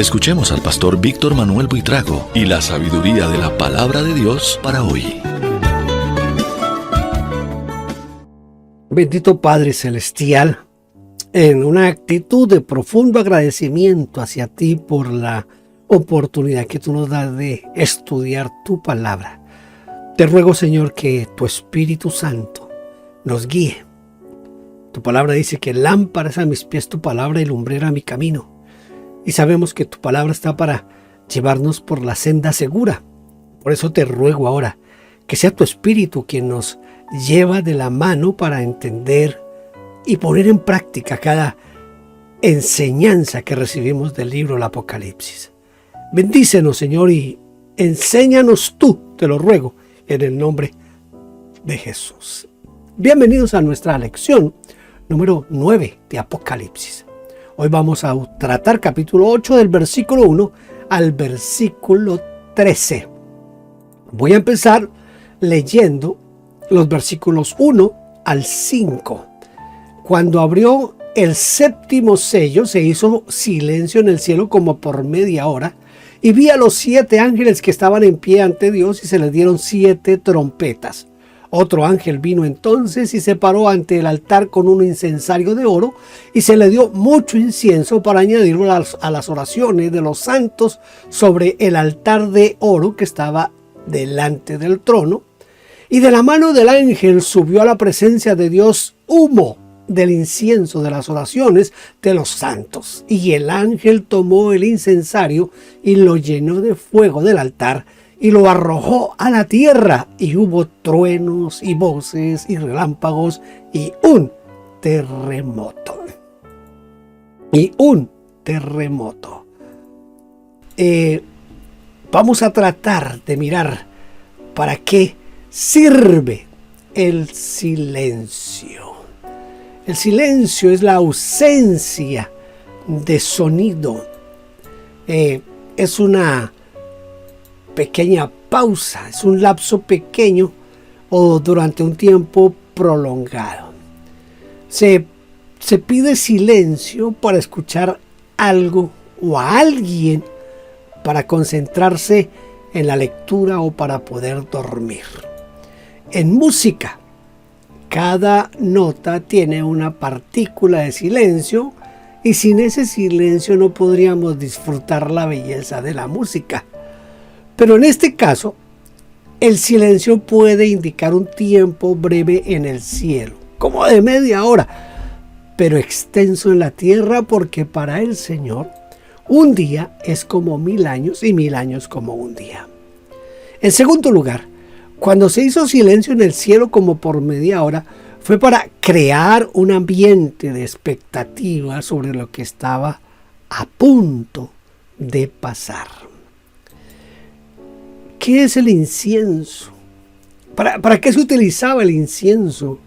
Escuchemos al pastor Víctor Manuel Buitrago y la sabiduría de la palabra de Dios para hoy. Bendito Padre Celestial, en una actitud de profundo agradecimiento hacia ti por la oportunidad que tú nos das de estudiar tu palabra. Te ruego, Señor, que tu Espíritu Santo nos guíe. Tu palabra dice que lámpara es a mis pies tu palabra y lumbrera a mi camino. Y sabemos que tu palabra está para llevarnos por la senda segura. Por eso te ruego ahora que sea tu Espíritu quien nos lleva de la mano para entender y poner en práctica cada enseñanza que recibimos del libro del Apocalipsis. Bendícenos, Señor, y enséñanos tú, te lo ruego, en el nombre de Jesús. Bienvenidos a nuestra lección número 9 de Apocalipsis. Hoy vamos a tratar capítulo 8 del versículo 1 al versículo 13. Voy a empezar leyendo los versículos 1 al 5. Cuando abrió el séptimo sello, se hizo silencio en el cielo como por media hora, y vi a los 7 ángeles que estaban en pie ante Dios, y se les dieron 7 trompetas. Otro ángel vino entonces y se paró ante el altar con un incensario de oro, y se le dio mucho incienso para añadirlo a las oraciones de los santos sobre el altar de oro que estaba delante del trono. Y de la mano del ángel subió a la presencia de Dios humo del incienso de las oraciones de los santos. Y el ángel tomó el incensario y lo llenó de fuego del altar y lo arrojó a la tierra. Y hubo truenos y voces y relámpagos y un terremoto. Vamos a tratar de mirar para qué sirve el silencio. El silencio es la ausencia de sonido. Es una pequeña pausa, es un lapso pequeño o durante un tiempo prolongado. Se pide silencio para escuchar algo o a alguien, para concentrarse en la lectura o para poder dormir. En música, cada nota tiene una partícula de silencio, y sin ese silencio no podríamos disfrutar la belleza de la música. Pero en este caso, el silencio puede indicar un tiempo breve en el cielo, como de media hora, pero extenso en la tierra, porque para el Señor un día es como 1000 años y 1000 años como un día. En segundo lugar, cuando se hizo silencio en el cielo como por media hora, fue para crear un ambiente de expectativa sobre lo que estaba a punto de pasar. ¿Qué es el incienso? ¿Para qué se utilizaba el incienso?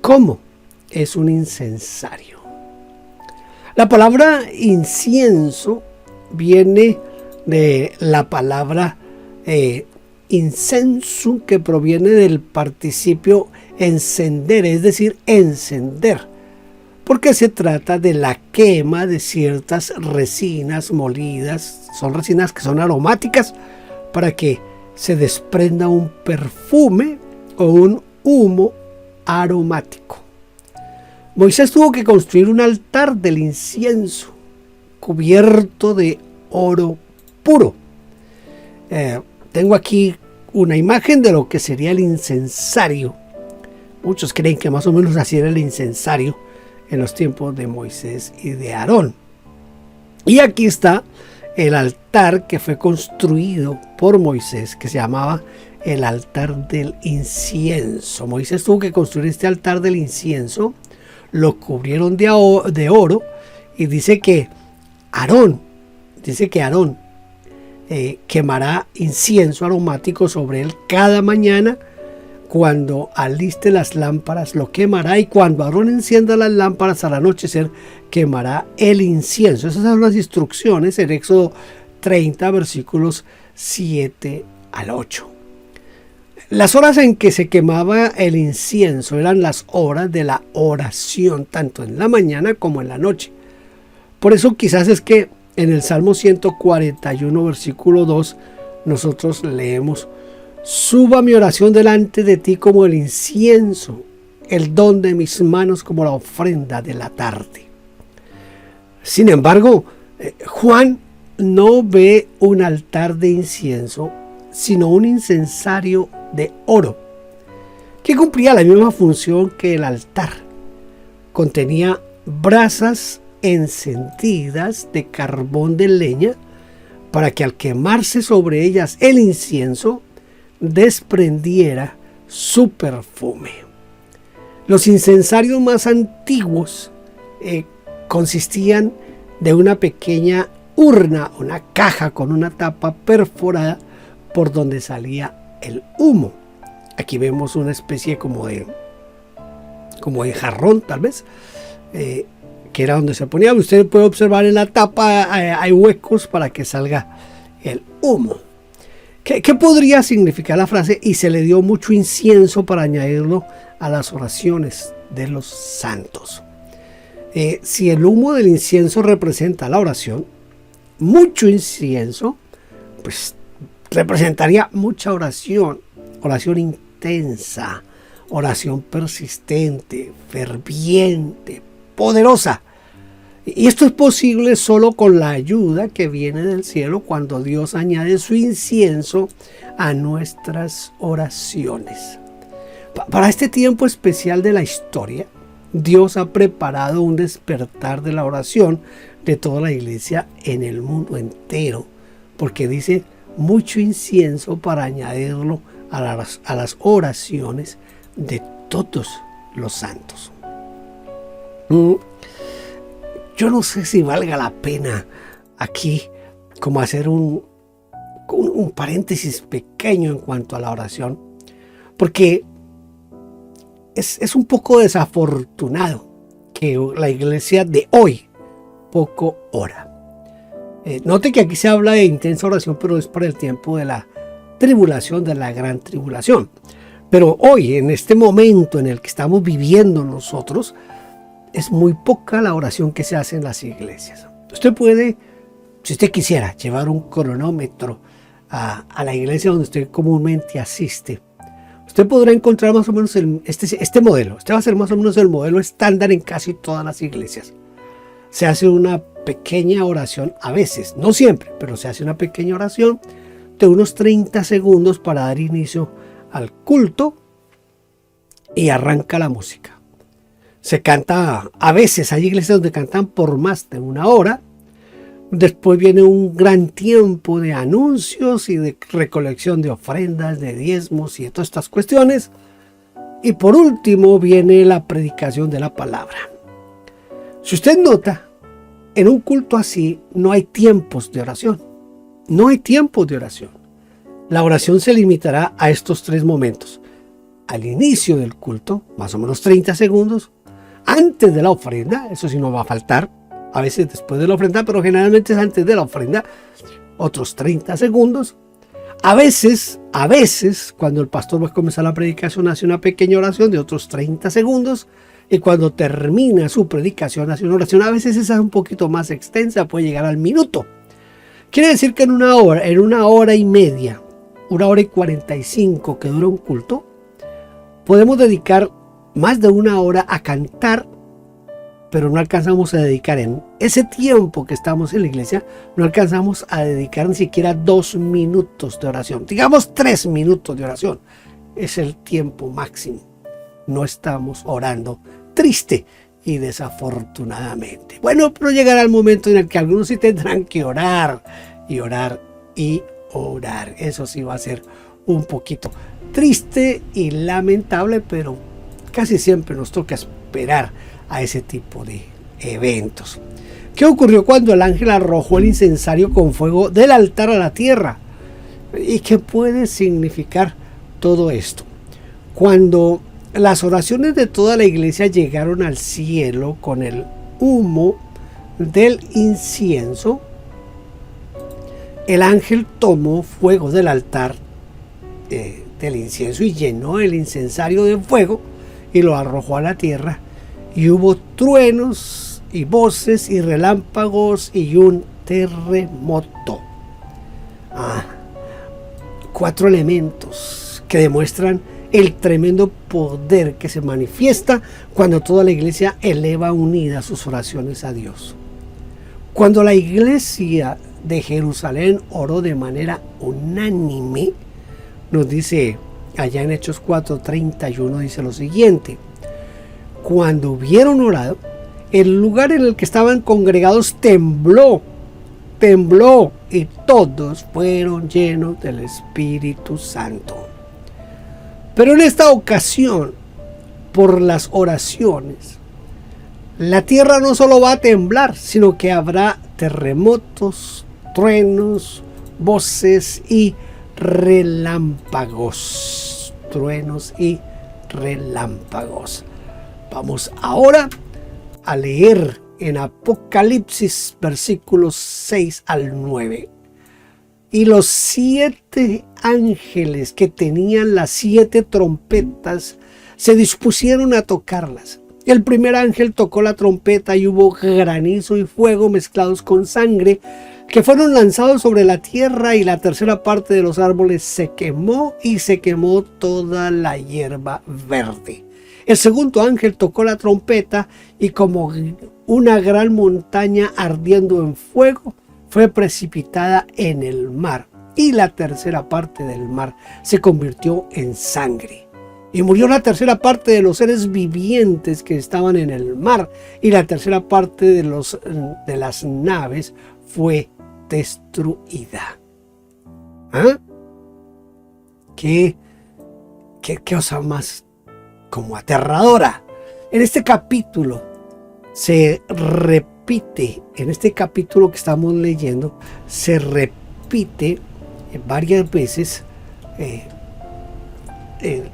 ¿Cómo? Es un incensario. La palabra incienso viene de la palabra incenso, que proviene del participio encender, es decir, encender, porque se trata de la quema de ciertas resinas molidas. Son resinas que son aromáticas, para que se desprenda un perfume o un humo aromático. Moisés tuvo que construir un altar del incienso cubierto de oro puro. Tengo aquí una imagen de lo que sería el incensario. Muchos creen que más o menos así era el incensario en los tiempos de Moisés y de Aarón. Y aquí está el altar que fue construido por Moisés, que se llamaba el altar del incienso. Moisés tuvo que construir este altar del incienso, lo cubrieron de oro, y dice que Aarón quemará incienso aromático sobre él cada mañana. Cuando aliste las lámparas lo quemará, y cuando Aarón encienda las lámparas al anochecer quemará el incienso. Esas son las instrucciones en Éxodo 30 versículos 7 al 8. Las horas en que se quemaba el incienso eran las horas de la oración, tanto en la mañana como en la noche. Por eso quizás es que En el Salmo 141, versículo 2, nosotros leemos: suba mi oración delante de ti como el incienso, el don de mis manos como la ofrenda de la tarde. Sin embargo, Juan no ve un altar de incienso, sino un incensario de oro, que cumplía la misma función que el altar. Contenía brasas encendidas de carbón de leña para que al quemarse sobre ellas el incienso desprendiera su perfume. Los incensarios más antiguos consistían de una pequeña urna, una caja con una tapa perforada por donde salía el humo. Aquí vemos una especie como de jarrón, tal vez, que era donde se ponía. Usted puede observar en la tapa hay huecos para que salga el humo. ¿Qué podría significar la frase? Y se le dio mucho incienso para añadirlo a las oraciones de los santos. Si el humo del incienso representa la oración, mucho incienso, pues representaría mucha oración, oración intensa, oración persistente, ferviente, poderosa. Y esto es posible solo con la ayuda que viene del cielo cuando Dios añade su incienso a nuestras oraciones. Para este tiempo especial de la historia, Dios ha preparado un despertar de la oración de toda la iglesia en el mundo entero, porque dice mucho incienso para añadirlo a las oraciones de todos los santos. Yo no sé si valga la pena aquí como hacer un paréntesis pequeño en cuanto a la oración, porque es un poco desafortunado que la iglesia de hoy poco ora. Note que aquí se habla de intensa oración, pero es para el tiempo de la tribulación, de la gran tribulación. Pero hoy, en este momento en el que estamos viviendo nosotros, es muy poca la oración que se hace en las iglesias. Usted puede, si usted quisiera, llevar un cronómetro a la iglesia donde usted comúnmente asiste. Usted podrá encontrar más o menos este modelo. Este va a ser más o menos el modelo estándar en casi todas las iglesias. Se hace una pequeña oración, a veces, no siempre, pero se hace una pequeña oración de unos 30 segundos para dar inicio al culto y arranca la música. Se canta, a veces hay iglesias donde cantan por más de una hora. Después viene un gran tiempo de anuncios y de recolección de ofrendas, de diezmos y de todas estas cuestiones. Y por último viene la predicación de la palabra. Si usted nota, en un culto así no hay tiempos de oración. No hay tiempos de oración. La oración se limitará a estos 3 momentos. Al inicio del culto, más o menos 30 segundos. Antes de la ofrenda, eso sí no va a faltar. A veces después de la ofrenda, pero generalmente es antes de la ofrenda. Otros 30 segundos. A veces, cuando el pastor va a comenzar la predicación, hace una pequeña oración de otros 30 segundos. Y cuando termina su predicación, hace una oración. A veces esa es un poquito más extensa, puede llegar al minuto. Quiere decir que en una hora y media, 1 hora y 45 que dura un culto, podemos dedicar más de 1 hora a cantar, pero no alcanzamos a dedicar en ese tiempo que estamos en la iglesia, no alcanzamos a dedicar ni siquiera 2 minutos de oración. Digamos 3 minutos de oración. Es el tiempo máximo. No estamos orando, triste y desafortunadamente. Bueno, pero llegará el momento en el que algunos sí tendrán que orar y orar y orar. Eso sí va a ser un poquito triste y lamentable, pero casi siempre nos toca esperar a ese tipo de eventos. ¿Qué ocurrió cuando el ángel arrojó el incensario con fuego del altar a la tierra? ¿Y qué puede significar todo esto? Cuando las oraciones de toda la iglesia llegaron al cielo con el humo del incienso, el ángel tomó fuego del altar del incienso y llenó el incensario de fuego y lo arrojó a la tierra, y hubo truenos y voces y relámpagos y un terremoto. 4 elementos que demuestran el tremendo poder que se manifiesta cuando toda la iglesia eleva unida sus oraciones a Dios. Cuando la iglesia de Jerusalén oró de manera unánime, nos dice allá en Hechos 4:31, dice lo siguiente: cuando hubieron orado, el lugar en el que estaban congregados tembló, y todos fueron llenos del Espíritu Santo. Pero en esta ocasión, por las oraciones, la tierra no solo va a temblar, sino que habrá terremotos, truenos, voces y relámpagos. Truenos y relámpagos. Vamos ahora a leer en Apocalipsis versículos 6 al 9. Y los 7 ángeles que tenían las 7 trompetas se dispusieron a tocarlas. El primer ángel tocó la trompeta y hubo granizo y fuego mezclados con sangre que fueron lanzados sobre la tierra, y la tercera parte de los árboles se quemó y se quemó toda la hierba verde. El segundo ángel tocó la trompeta y como una gran montaña ardiendo en fuego fue precipitada en el mar, y la tercera parte del mar se convirtió en sangre. Y murió la tercera parte de los seres vivientes que estaban en el mar, y la tercera parte de las naves fue destruida. ¿Qué cosa más como aterradora? En este capítulo se repite, en este capítulo que estamos leyendo, se repite varias veces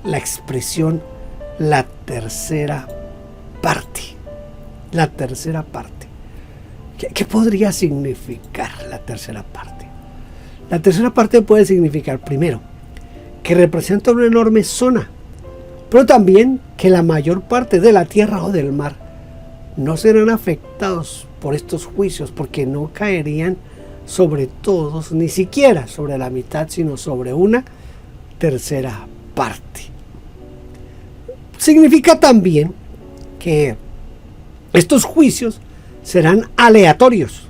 la expresión la tercera parte. La tercera parte. ¿Qué podría significar la tercera parte? La tercera parte puede significar, primero, que representa una enorme zona, pero también que la mayor parte de la tierra o del mar no serán afectados por estos juicios, porque no caerían sobre todos, ni siquiera sobre la mitad, sino sobre una tercera parte. Significa también que estos juicios serán aleatorios,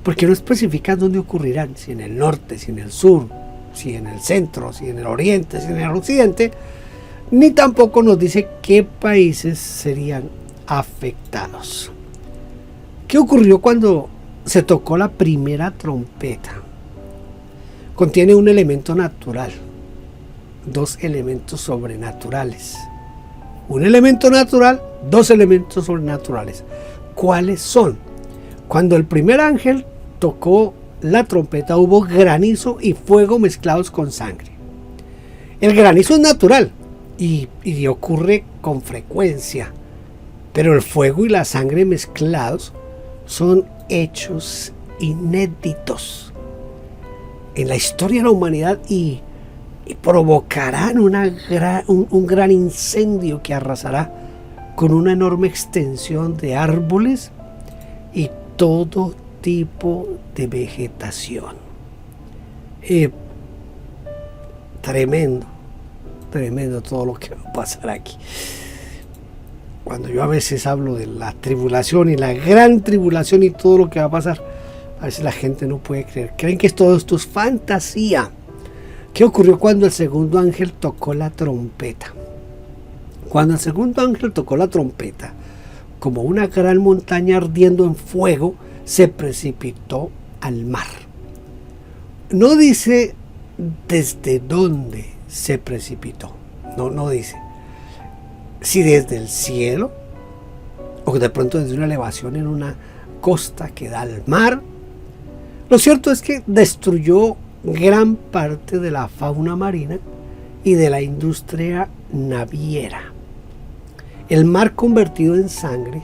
porque no especifican dónde ocurrirán, si en el norte, si en el sur, si en el centro, si en el oriente, si en el occidente, ni tampoco nos dice qué países serían afectados. ¿Qué ocurrió cuando se tocó la primera trompeta? Contiene un elemento natural, 2 elementos sobrenaturales. Un elemento natural, 2 elementos sobrenaturales. ¿Cuáles son? Cuando el primer ángel tocó la trompeta, hubo granizo y fuego mezclados con sangre. El granizo es natural y ocurre con frecuencia, pero el fuego y la sangre mezclados son hechos inéditos en la historia de la humanidad y provocarán un gran incendio que arrasará con una enorme extensión de árboles y todo tipo de vegetación. Tremendo todo lo que va a pasar aquí. Cuando yo a veces hablo de la tribulación y la gran tribulación y todo lo que va a pasar, a veces la gente no puede creer. Creen que todo esto es fantasía. ¿Qué ocurrió cuando el segundo ángel tocó la trompeta? Cuando el segundo ángel tocó la trompeta, como una gran montaña ardiendo en fuego, se precipitó al mar. No dice desde dónde se precipitó. No dice. Si desde el cielo, o de pronto desde una elevación en una costa que da al mar. Lo cierto es que destruyó gran parte de la fauna marina y de la industria naviera. El mar convertido en sangre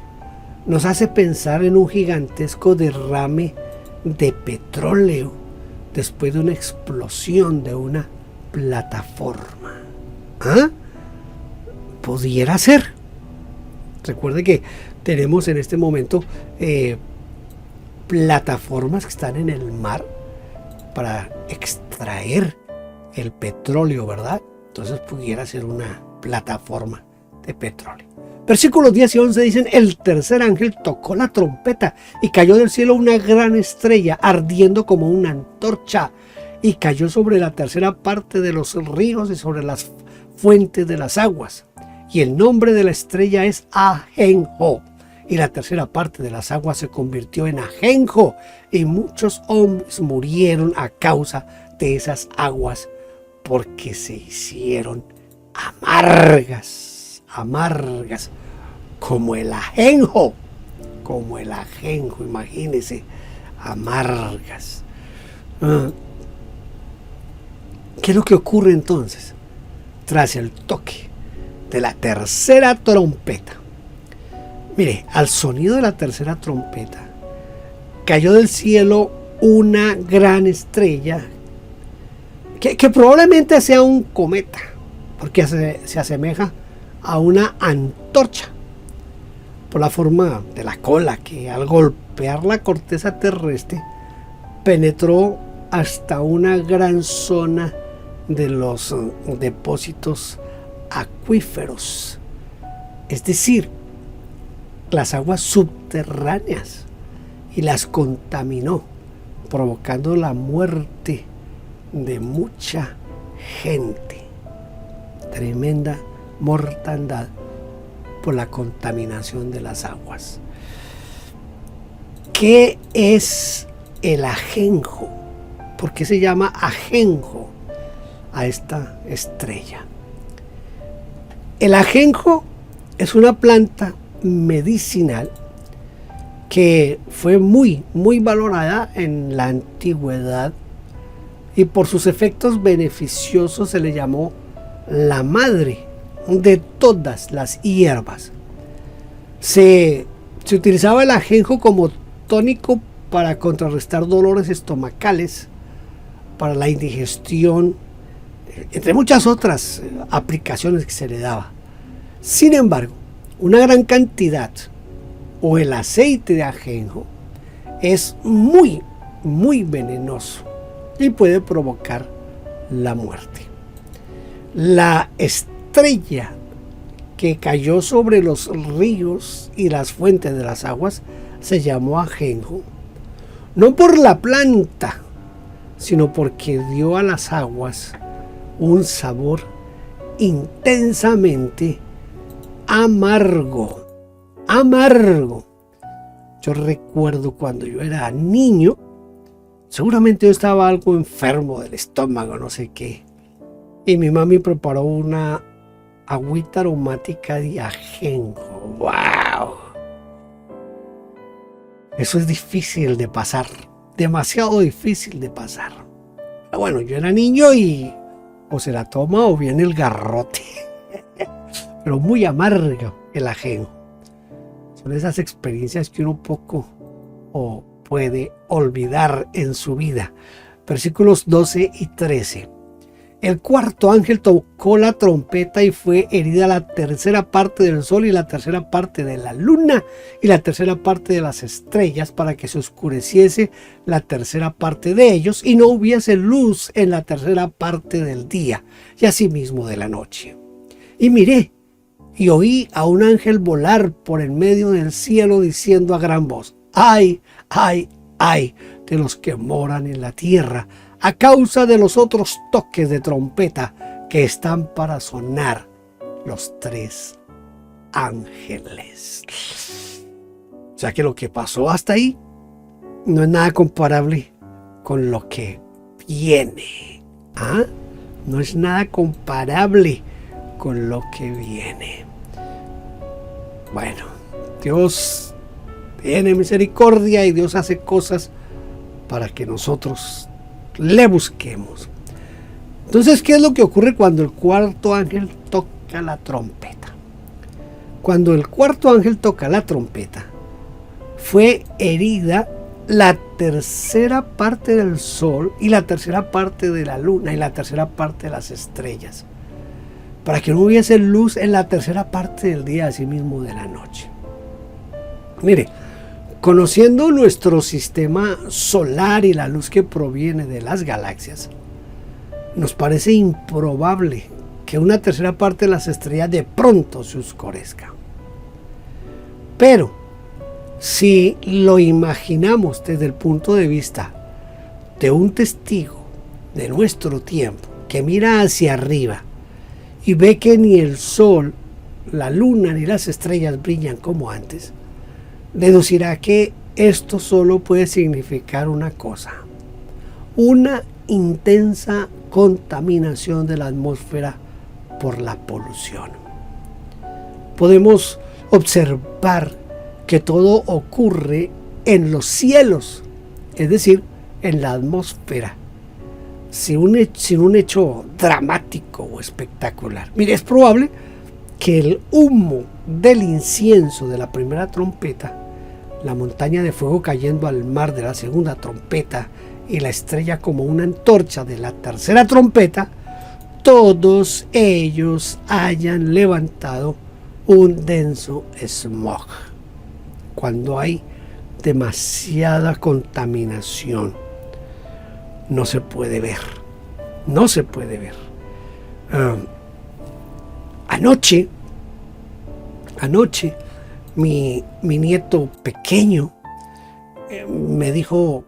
nos hace pensar en un gigantesco derrame de petróleo después de una explosión de una plataforma. Pudiera ser. Recuerde que tenemos en este momento plataformas que están en el mar para extraer el petróleo, ¿verdad? Entonces pudiera ser una plataforma de petróleo. Versículos 10 y 11 dicen: el tercer ángel tocó la trompeta y cayó del cielo una gran estrella ardiendo como una antorcha, y cayó sobre la tercera parte de los ríos y sobre las fuentes de las aguas. Y el nombre de la estrella es Ajenjo. Y la tercera parte de las aguas se convirtió en ajenjo, y muchos hombres murieron a causa de esas aguas, porque se hicieron amargas, como el ajenjo, imagínense, amargas. ¿Qué es lo que ocurre entonces? Tras el toque de la tercera trompeta. Mire, al sonido de la tercera trompeta, cayó del cielo una gran estrella que probablemente sea un cometa, porque se asemeja a una antorcha por la forma de la cola, que al golpear la corteza terrestre penetró hasta una gran zona de los depósitos acuíferos, es decir, las aguas subterráneas, y las contaminó, provocando la muerte de mucha gente. Tremenda mortandad por la contaminación de las aguas. ¿Qué es el ajenjo? ¿Por qué se llama ajenjo a esta estrella? El ajenjo es una planta medicinal que fue muy valorada en la antigüedad, y por sus efectos beneficiosos se le llamó la madre de todas las hierbas. Se utilizaba el ajenjo como tónico para contrarrestar dolores estomacales, para la indigestión, entre muchas otras aplicaciones que se le daba. Sin embargo, una gran cantidad o el aceite de ajenjo es muy venenoso y puede provocar la muerte. La estrella que cayó sobre los ríos y las fuentes de las aguas se llamó ajenjo, no por la planta, sino porque dio a las aguas un sabor intensamente amargo. Yo recuerdo cuando yo era niño, seguramente yo estaba algo enfermo del estómago, no sé qué, y mi mami preparó una agüita aromática de ajenjo. ¡Wow! Eso es difícil de pasar, demasiado difícil de pasar. Pero bueno, yo era niño y o se la toma o viene el garrote. Pero muy amargo el ajenjo. Son esas experiencias que uno poco o puede olvidar en su vida. Versículos 12 y 13. El cuarto ángel tocó la trompeta y fue herida la tercera parte del sol y la tercera parte de la luna y la tercera parte de las estrellas, para que se oscureciese la tercera parte de ellos y no hubiese luz en la tercera parte del día y asimismo de la noche. Y miré y oí a un ángel volar por el medio del cielo diciendo a gran voz: ¡ay, ay, ay de los que moran en la tierra, a causa de los otros toques de trompeta que están para sonar los tres ángeles! O sea que lo que pasó hasta ahí no es nada comparable con lo que viene. ¿Ah? No es nada comparable con lo que viene. Bueno, Dios tiene misericordia y Dios hace cosas para que nosotros le busquemos. Entonces, ¿qué es lo que ocurre cuando el cuarto ángel toca la trompeta? Cuando el cuarto ángel toca la trompeta, fue herida la tercera parte del sol y la tercera parte de la luna y la tercera parte de las estrellas, para que no hubiese luz en la tercera parte del día, así mismo de la noche. Mire, Conociendo nuestro sistema solar y la luz que proviene de las galaxias, nos parece improbable que una tercera parte de las estrellas de pronto se oscurezca. Pero, si lo imaginamos desde el punto de vista de un testigo de nuestro tiempo que mira hacia arriba y ve que ni el sol, la luna ni las estrellas brillan como antes, deducirá que esto solo puede significar una cosa: una intensa contaminación de la atmósfera por la polución. Podemos observar que todo ocurre en los cielos, es decir, en la atmósfera, sin un hecho dramático o espectacular. Mire, es probable que el humo del incienso de la primera trompeta, la montaña de fuego cayendo al mar de la segunda trompeta y la estrella como una antorcha de la tercera trompeta, todos ellos hayan levantado un denso smog. Cuando hay demasiada contaminación, no se puede ver. Anoche, mi nieto pequeño me dijo,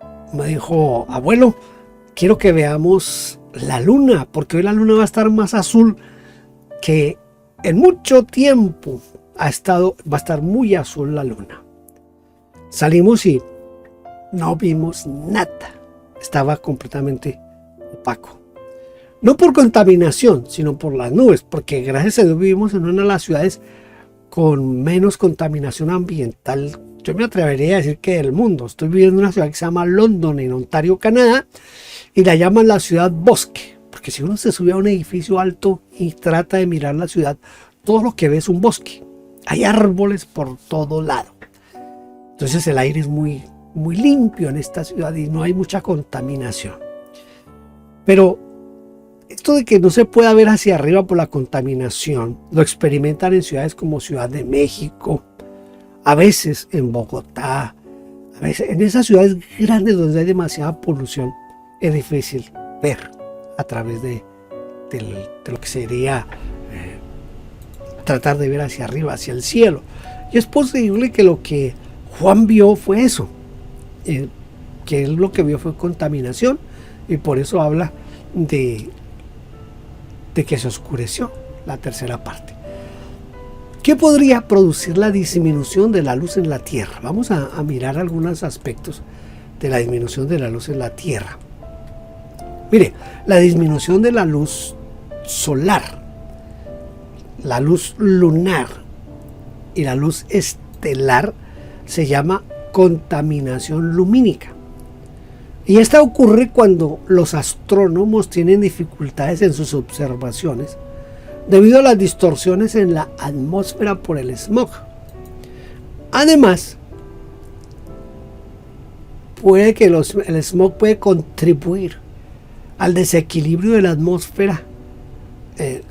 abuelo, quiero que veamos la luna, porque hoy la luna va a estar más azul que en mucho tiempo va a estar muy azul la luna. Salimos y no vimos nada, estaba completamente opaco. No por contaminación, sino por las nubes, porque gracias a Dios vivimos en una de las ciudades con menos contaminación ambiental. Yo me atrevería a decir que del mundo. Estoy viviendo en una ciudad que se llama London, en Ontario, Canadá, y la llaman la ciudad bosque, porque si uno se sube a un edificio alto y trata de mirar la ciudad, todo lo que ve es un bosque. Hay árboles por todo lado. Entonces el aire es muy, muy limpio en esta ciudad y no hay mucha contaminación. Pero esto de que no se pueda ver hacia arriba por la contaminación, lo experimentan en ciudades como Ciudad de México, a veces en Bogotá, a veces en esas ciudades grandes donde hay demasiada polución, es difícil ver a través de lo que sería tratar de ver hacia arriba, hacia el cielo. Y es posible que lo que Juan vio fue eso, que él lo que vio fue contaminación, y por eso habla de que se oscureció la tercera parte. ¿Qué podría producir la disminución de la luz en la Tierra? Vamos a mirar algunos aspectos de la disminución de la luz en la Tierra. Mire, la disminución de la luz solar, la luz lunar y la luz estelar se llama contaminación lumínica. Y esta ocurre cuando los astrónomos tienen dificultades en sus observaciones debido a las distorsiones en la atmósfera por el smog. Además, puede que el smog puede contribuir al desequilibrio de la atmósfera,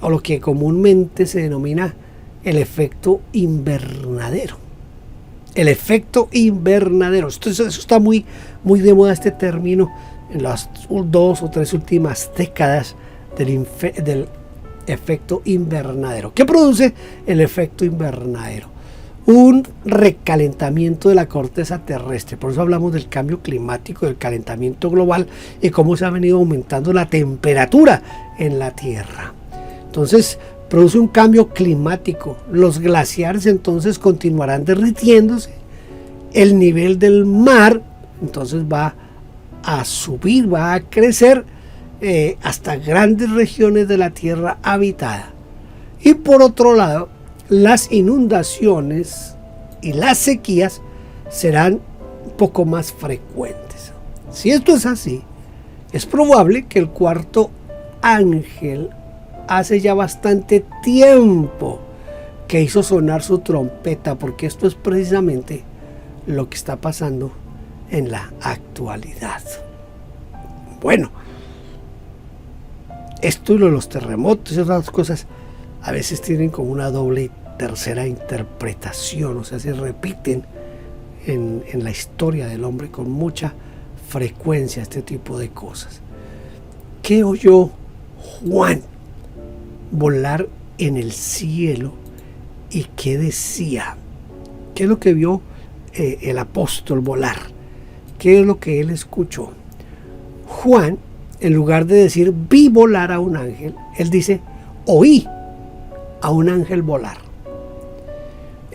o lo que comúnmente se denomina el efecto invernadero. El efecto invernadero. Eso está muy, muy de moda, este término, en las 2 o 3 últimas décadas del efecto invernadero. ¿Qué produce el efecto invernadero? Un recalentamiento de la corteza terrestre. Por eso hablamos del cambio climático, del calentamiento global y cómo se ha venido aumentando la temperatura en la Tierra. Entonces, produce un cambio climático. Los glaciares entonces continuarán derritiéndose. El nivel del mar entonces va a subir, va a crecer hasta grandes regiones de la Tierra habitada. Y por otro lado, las inundaciones y las sequías serán un poco más frecuentes. Si esto es así, es probable que el cuarto ángel hace ya bastante tiempo que hizo sonar su trompeta, porque esto es precisamente lo que está pasando en la actualidad. Bueno, esto y los terremotos y otras cosas a veces tienen como una doble y tercera interpretación, o sea, se repiten en la historia del hombre con mucha frecuencia este tipo de cosas. ¿Qué oyó Juan volar en el cielo y qué decía? ¿Qué es lo que vio el apóstol volar? ¿Qué es lo que él escuchó? Juan, en lugar de decir vi volar a un ángel, él dice oí a un ángel volar.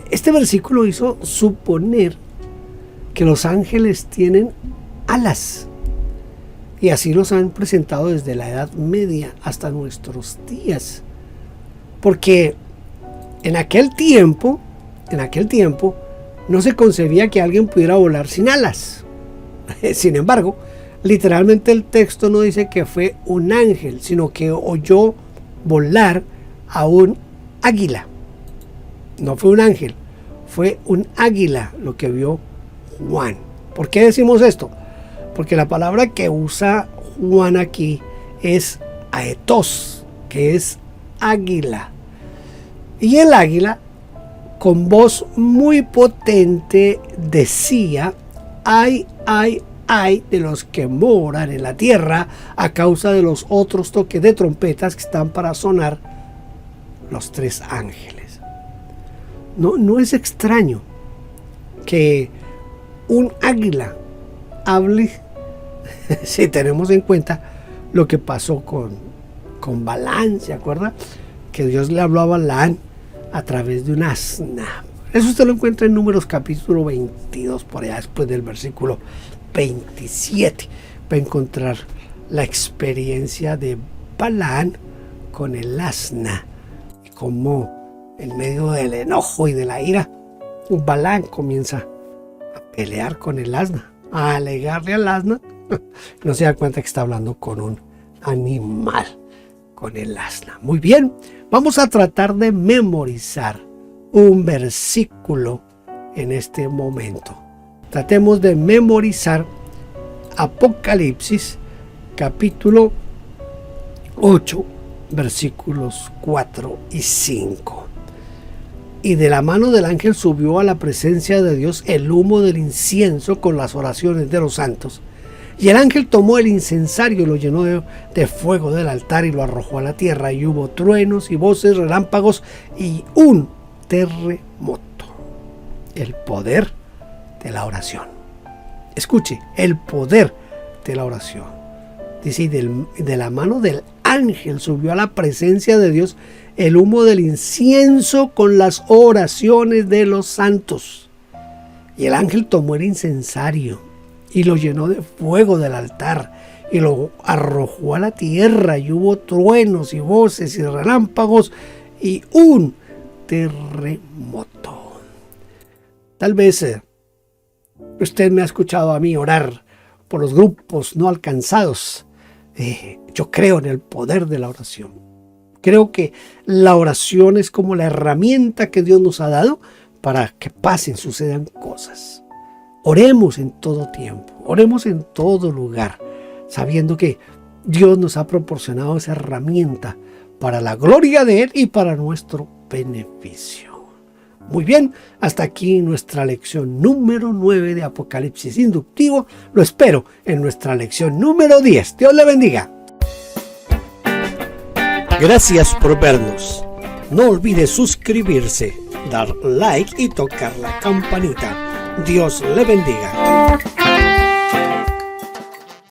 Este versículo hizo suponer que los ángeles tienen alas, y así los han presentado desde la Edad Media hasta nuestros días, porque en aquel tiempo no se concebía que alguien pudiera volar sin alas. Sin embargo, literalmente el texto no dice que fue un ángel, sino que oyó volar a un águila. No fue un ángel, fue un águila lo que vio Juan. ¿Por qué decimos esto? Porque la palabra que usa Juan aquí es aetos, que es águila. Y el águila, con voz muy potente, decía: ay, ay, ay de los que moran en la tierra a causa de los otros toques de trompetas que están para sonar los 3 ángeles. No es extraño que un águila hable si tenemos en cuenta lo que pasó con Balaam. ¿Se acuerda? Que Dios le habló a Balaam a través de un asna. Eso usted lo encuentra en Números capítulo 22, por allá después del versículo 27. Va a encontrar la experiencia de Balaam con el asna, y cómo en medio del enojo y de la ira, Balaam comienza a pelear con el asna, a alegarle al asna. No se da cuenta que está hablando con un animal, con el asna. Muy bien, vamos a tratar de memorizar un versículo en este momento. Tratemos de memorizar Apocalipsis capítulo 8, versículos 4 y 5. Y de la mano del ángel subió a la presencia de Dios el humo del incienso con las oraciones de los santos. Y el ángel tomó el incensario y lo llenó de fuego del altar y lo arrojó a la tierra. Y hubo truenos y voces, relámpagos y un terremoto. El poder de la oración. Escuche, el poder de la oración. Dice, y de la mano del ángel subió a la presencia de Dios el humo del incienso con las oraciones de los santos. Y el ángel tomó el incensario y lo llenó de fuego del altar y lo arrojó a la tierra, y hubo truenos y voces y relámpagos y un terremoto. Tal vez usted me ha escuchado a mí orar por los grupos no alcanzados. Yo creo en el poder de la oración. Creo que la oración es como la herramienta que Dios nos ha dado para que pasen, sucedan cosas. Oremos en todo tiempo, oremos en todo lugar, sabiendo que Dios nos ha proporcionado esa herramienta para la gloria de Él y para nuestro beneficio. Muy bien, hasta aquí nuestra lección número 9 de Apocalipsis Inductivo. Lo espero en nuestra lección número 10. Dios le bendiga. Gracias por vernos. No olvide suscribirse, dar like y tocar la campanita. Dios le bendiga.